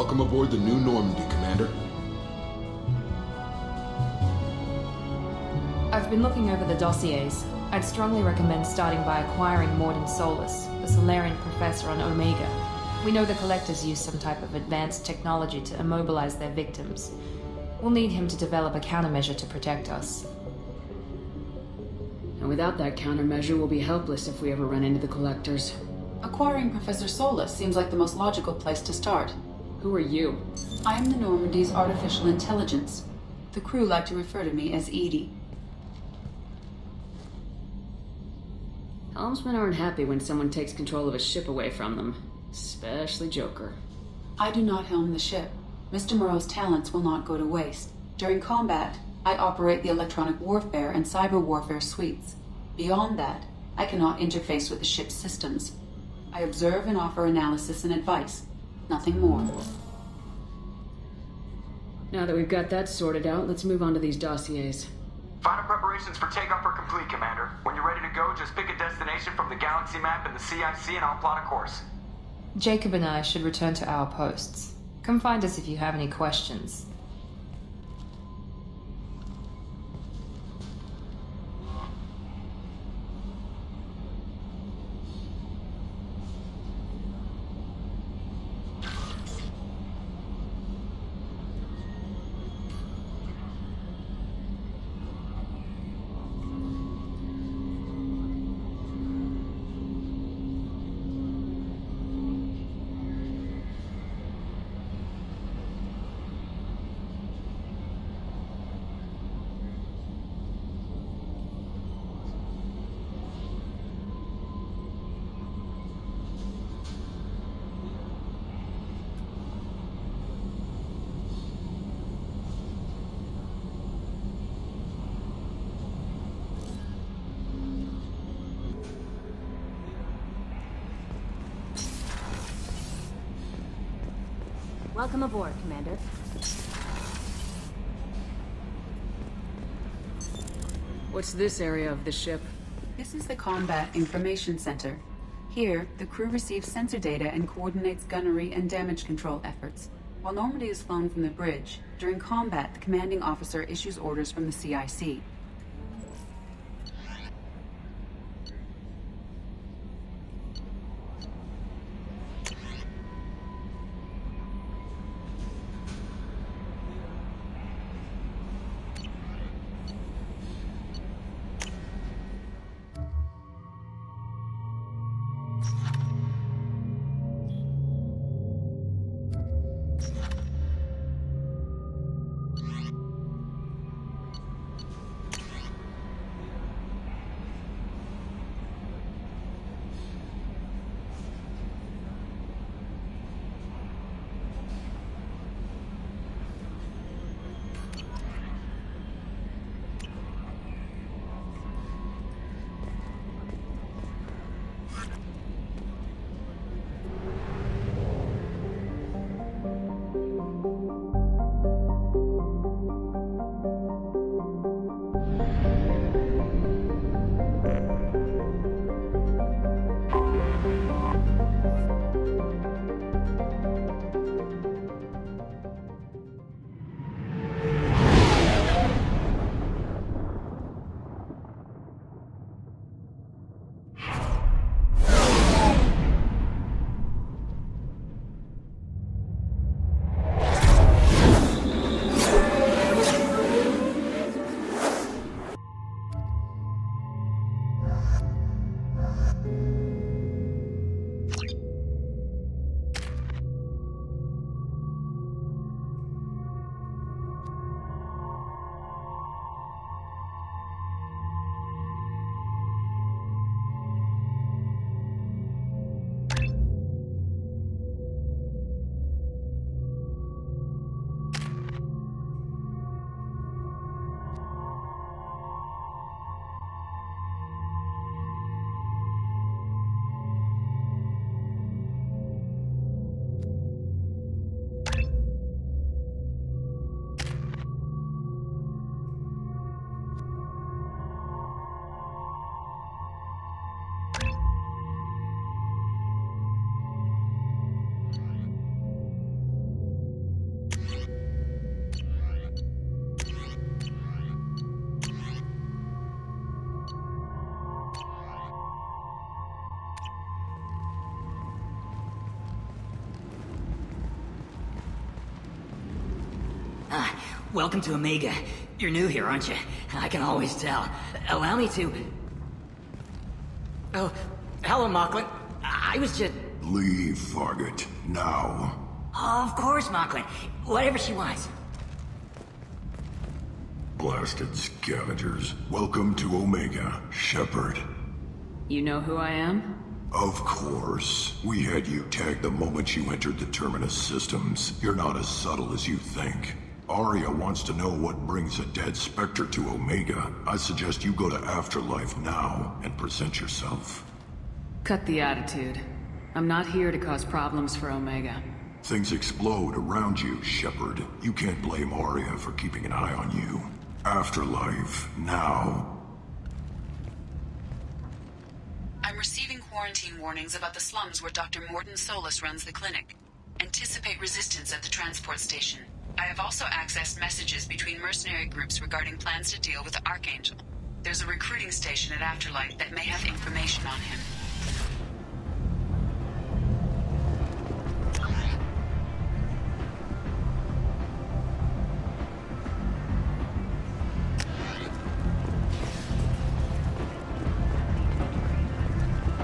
Welcome aboard the New Normandy, Commander. I've been looking over the dossiers. I'd strongly recommend starting by acquiring Morden Solus, the Solarian professor on Omega. We know the Collectors use some type of advanced technology to immobilize their victims. We'll need him to develop a countermeasure to protect us. And without that countermeasure, we'll be helpless if we ever run into the Collectors. Acquiring Professor Solus seems like the most logical place to start. Who are you? I am the Normandy's artificial intelligence. The crew like to refer to me as Edie. Helmsmen aren't happy when someone takes control of a ship away from them. Especially Joker. I do not helm the ship. Mr. Moreau's talents will not go to waste. During combat, I operate the electronic warfare and cyber warfare suites. Beyond that, I cannot interface with the ship's systems. I observe and offer analysis and advice. Nothing more. Now that we've got that sorted out, let's move on to these dossiers. Final preparations for takeoff are complete, Commander. When you're ready to go, just pick a destination from the galaxy map and the CIC and I'll plot a course. Jacob and I should return to our posts. Come find us if you have any questions. Welcome aboard, Commander. What's this area of the ship? This is the Combat Information Center. Here, the crew receives sensor data and coordinates gunnery and damage control efforts. While Normandy is flown from the bridge, during combat, the commanding officer issues orders from the CIC. Welcome to Omega. You're new here, aren't you? I can always tell. Allow me to... Oh, hello, Mocklin. I was just... Leave, Fargate. Now. Of course, Mocklin. Whatever she wants. Blasted scavengers. Welcome to Omega, Shepard. You know who I am? Of course. We had you tagged the moment you entered the Terminus systems. You're not as subtle as you think. Arya wants to know what brings a dead Spectre to Omega. I suggest you go to Afterlife now and present yourself. Cut the attitude. I'm not here to cause problems for Omega. Things explode around you, Shepard. You can't blame Arya for keeping an eye on you. Afterlife, now. I'm receiving quarantine warnings about the slums where Dr. Morden Solus runs the clinic. Anticipate resistance at the transport station. I have also accessed messages between mercenary groups regarding plans to deal with the Archangel. There's a recruiting station at Afterlife that may have information on him.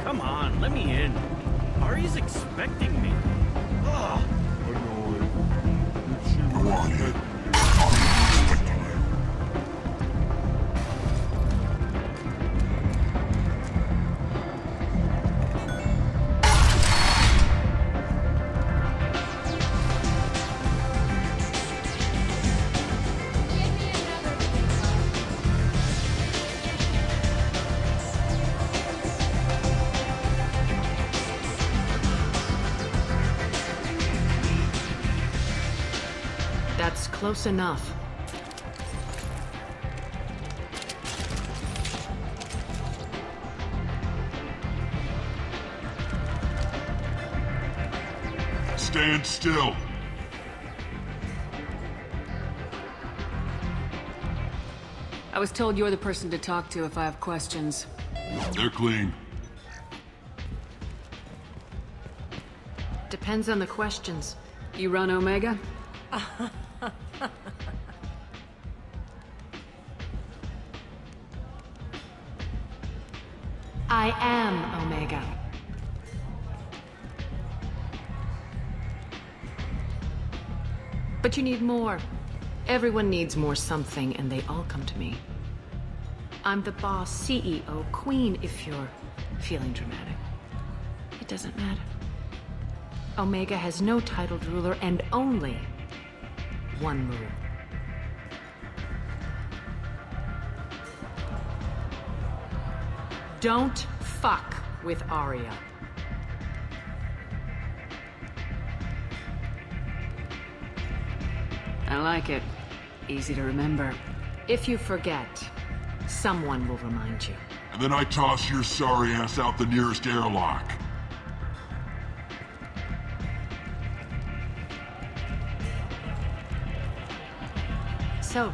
Come on, let me in. Ari's expecting me. Ugh. Go on, hit. That's close enough. Stand still. I was told you're the person to talk to if I have questions. They're clean. Depends on the questions. You run Omega? I am Omega. But you need more. Everyone needs more something, and they all come to me. I'm the boss, CEO, queen, if you're feeling dramatic. It doesn't matter. Omega has no titled ruler and only one rule. Don't fuck with Arya. I like it. Easy to remember. If you forget, someone will remind you. And then I toss your sorry ass out the nearest airlock. So,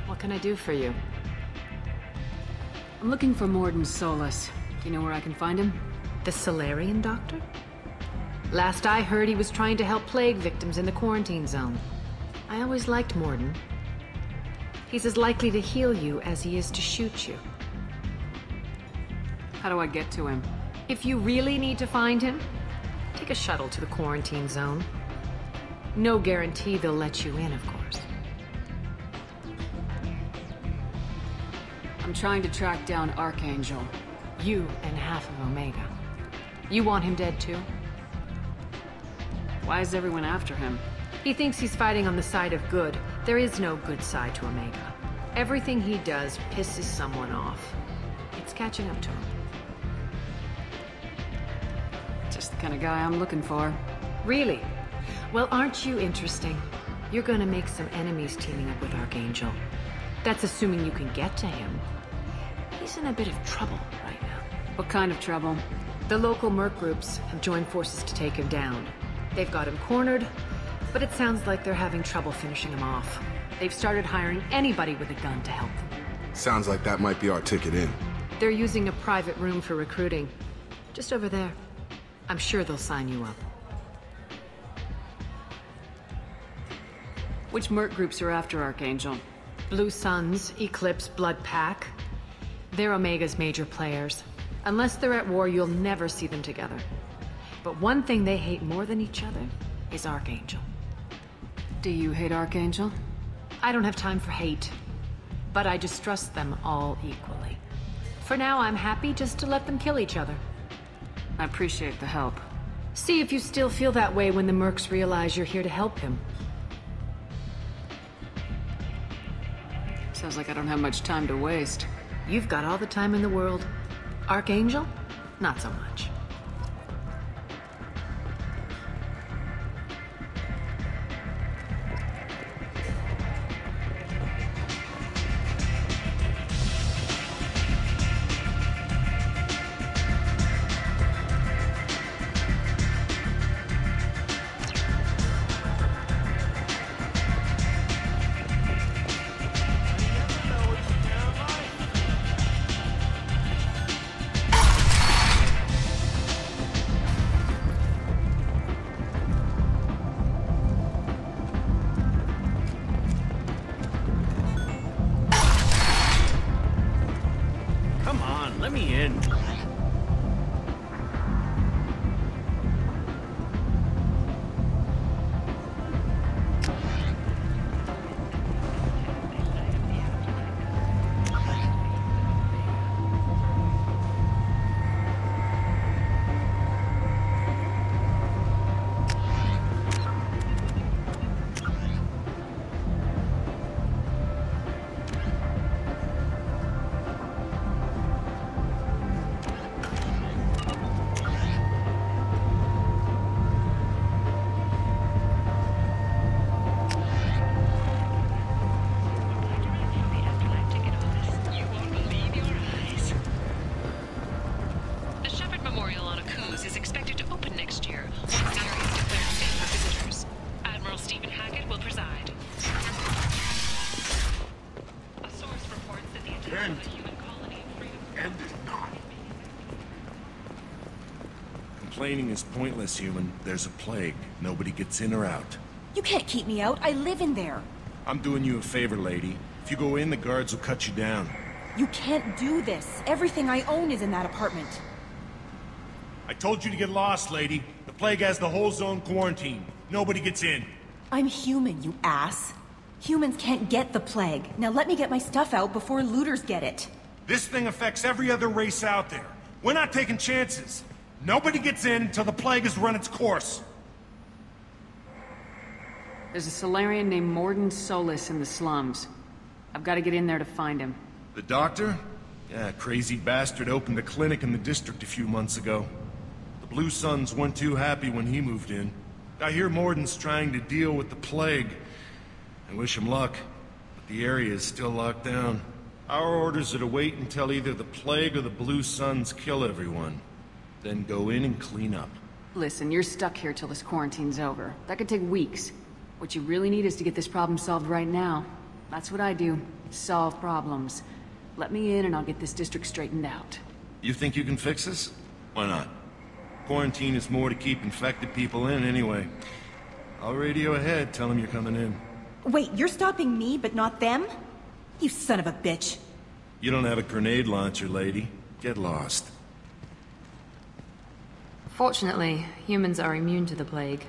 what can I do for you? I'm looking for Morden Solus. Do you know where I can find him? The Solarian doctor? Last I heard, he was trying to help plague victims in the quarantine zone. I always liked Morden. He's as likely to heal you as he is to shoot you. How do I get to him? If you really need to find him, take a shuttle to the quarantine zone. No guarantee they'll let you in, of course. I'm trying to track down Archangel. You and half of Omega. You want him dead too? Why is everyone after him? He thinks he's fighting on the side of good. There is no good side to Omega. Everything he does pisses someone off. It's catching up to him. Just the kind of guy I'm looking for. Really? Well, aren't you interesting? You're gonna make some enemies teaming up with Archangel. That's assuming you can get to him. He's in a bit of trouble right now. What kind of trouble? The local merc groups have joined forces to take him down. They've got him cornered, but it sounds like they're having trouble finishing him off. They've started hiring anybody with a gun to help them. Sounds like that might be our ticket in. They're using a private room for recruiting. Just over there. I'm sure they'll sign you up. Which merc groups are after Archangel? Blue Suns, Eclipse, Blood Pack. They're Omega's major players. Unless they're at war, you'll never see them together. But one thing they hate more than each other is Archangel. Do you hate Archangel? I don't have time for hate. But I distrust them all equally. For now, I'm happy just to let them kill each other. I appreciate the help. See if you still feel that way when the mercs realize you're here to help him. Sounds like I don't have much time to waste. You've got all the time in the world. Archangel? Not so much. Let me in. Complaining is pointless, human. There's a plague. Nobody gets in or out. You can't keep me out. I live in there. I'm doing you a favor, lady. If you go in, the guards will cut you down. You can't do this. Everything I own is in that apartment. I told you to get lost, lady. The plague has the whole zone quarantined. Nobody gets in. I'm human, you ass. Humans can't get the plague. Now let me get my stuff out before looters get it. This thing affects every other race out there. We're not taking chances. Nobody gets in until the plague has run its course. There's a Solarian named Morden Solis in the slums. I've got to get in there to find him. The doctor? Yeah, crazy bastard opened a clinic in the district a few months ago. The Blue Suns weren't too happy when he moved in. I hear Morden's trying to deal with the plague. I wish him luck, but the area is still locked down. Our orders are to wait until either the plague or the Blue Suns kill everyone. Then go in and clean up. Listen, you're stuck here till this quarantine's over. That could take weeks. What you really need is to get this problem solved right now. That's what I do. Solve problems. Let me in and I'll get this district straightened out. You think you can fix this? Why not? Quarantine is more to keep infected people in anyway. I'll radio ahead, tell them you're coming in. Wait, you're stopping me, but not them? You son of a bitch. You don't have a grenade launcher, lady. Get lost. Fortunately, humans are immune to the plague.